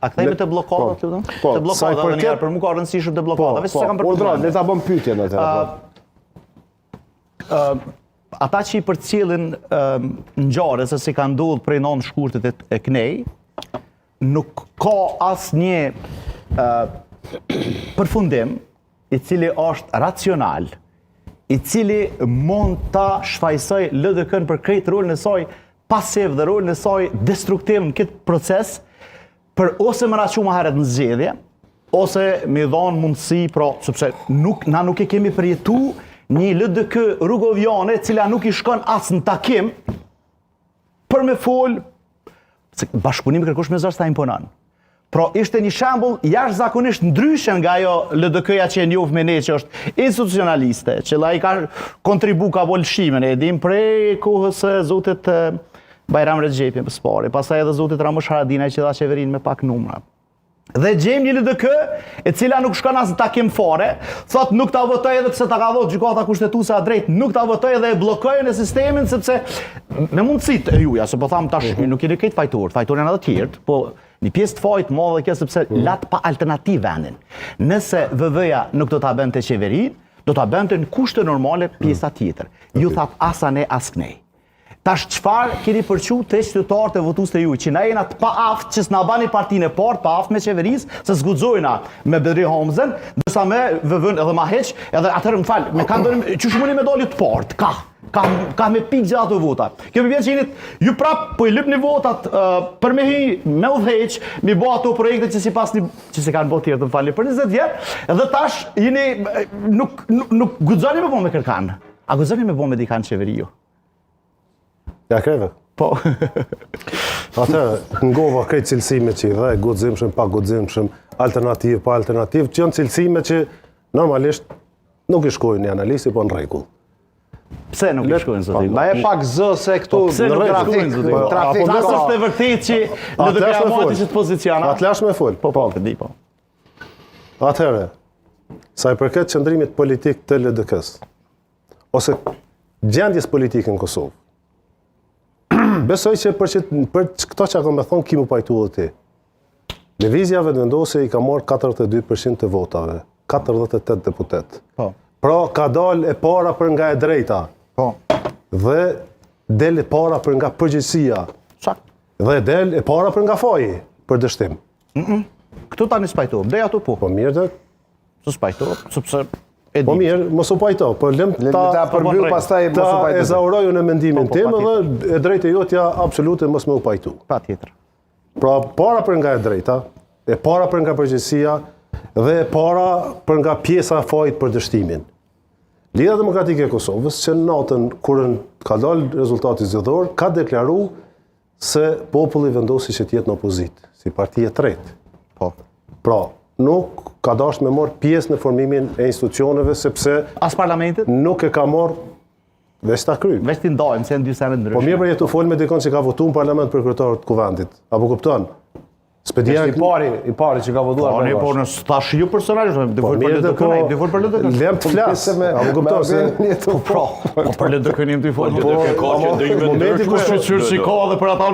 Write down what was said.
A kthehemi te bllokadat, lutem? Te bllokadat edhe një herë, për mua ka rëndësishëm te bllokadat, vetë se kam për Urdhra, le ta bëm pyetjen atë. Ata që i përcjellin ngjarje se si ka ndodhur prej 9 shkurtit e KNEI, nuk ka asnjë përfundim i cili është racional, i cili mund ta shfaqsoj LDK-n për krejt rolin e saj pasiv dhe rolin e saj destruktiv në këtë proces, për ose më raquar më herët në zgjedhje, ose me dhanë mundësi, sepse na nuk e kemi përjetu një LDK rrugovjane cila nuk i shkon as në takim për me fol, se bashkëpunimi kërkush me zërës ta imponon. Pra ishte një shembull jashtëzakonisht ndryshe nga ajo LDK-ja që e njoh me ne që është institucionaliste, që ai ka kontribu ka bolshimin, e dim prej kohës së zotit Bajram Rexhepi për spari, pastaj edhe zotit Ramush Haradinaj që dha qeverinë me pak numra. Dhe gjejmë një LDK e cila nuk shkon as në takim fare, thot nuk ta votoj edhe pse ta ka dhënë gjykata kushtetuese a drejt, nuk ta votoj edhe e bllokojnë në sistemin sepse me mundësitë e juaja, se po tham tash nuk jeni këtë fajtorën edhe të tjerë, po një pjesë të fajt madhe kjo sepse lat pa alternativë vendin. Nëse VV-ja nuk do ta bënte qeverinë, do ta bënte në kushte normale pjesa tjetër. Ju that as ne as KNEI. Tash çfarë keni përqu të qytetarët e votues të ju, që na jena të paaft që s'na bani partinë e parë, paaft me qeverisë, se zguxojna me Bedri Hamzën, ndërsa me VV-n edhe ma heq, edhe atëherë më fal, me kanë dhënë që shmuni me dali të partë, ka me pikë gjatë ato vota. Kjo vjen që ju prap po i lypni votat për me hi me udhëheq, mi bë ato projekte që sipas që se kanë bërë tjerë, të falni për 20 vjet, edhe tash jeni nuk guxoni me me kërkan. A guxoni me me dikan qeveri ju? Ja kreve? Po. Atëherë, ngova krejt cilësime që i dhe, guximshëm, pa guximshëm, alternativë, pa alternativë, që janë cilësime që normalisht nuk i shkojnë një analisti, po në rregull. Pse nuk i shkojnë zotin? Ma e pak zë se këtu në trafik. Nësë është e vërtet që në të kja mati që të poziciona. Atë lash me full. Po, të di, po. Atëherë, sa i përket qëndrimit politik të LDK-s, ose gjendjes politike në Kosovë, besoj që për këto që ka me thonë, ki mu pajtu dhe ti. Lëvizja Vetëvendosje i ka marrë 42% të votave, 48 deputet. Pra ka dal e para për nga e drejta. Dhe del e para për nga përgjithësia. Dhe del e para për nga faji, për dështim. Këtu ta një spajtu, dhe ato po. Po mirë dhe? Së spajtu, sepse... Po mirë, mos u pajto, po lëm ta ezauroj në mendimin tim dhe e drejtë e jotja absolute mos me u pajtu. Pa tjetër. Pra, para për nga e drejta, e para për nga përgjithësia dhe e para për nga pjesa fajt për dështimin. Lidha Demokratike e Kosovës, që në natën kurën ka dalë rezultati zgjedhor, ka deklaru se populli vendosi që t'jetë në opozit, si partije tretë. Pra, nuk ka dash me marrë pjesë në formimin e institucioneve, sepse... As parlamentit? Nuk e ka marrë veç ta kryp. Veç t'i ndajmë, se në dy senet ndryshme. Po mirë për jetu folë me dikon që ka votu në parlament për kryetarët kuvendit. Apo kupton? I pari që ka votuar për Po në stash ju personalisht, dhe folë për LDK. Lem të flasë. Apo kupton se... Po për LDK njëm t'i folë. Momenti ku shqyqyrë që ka dhe për ata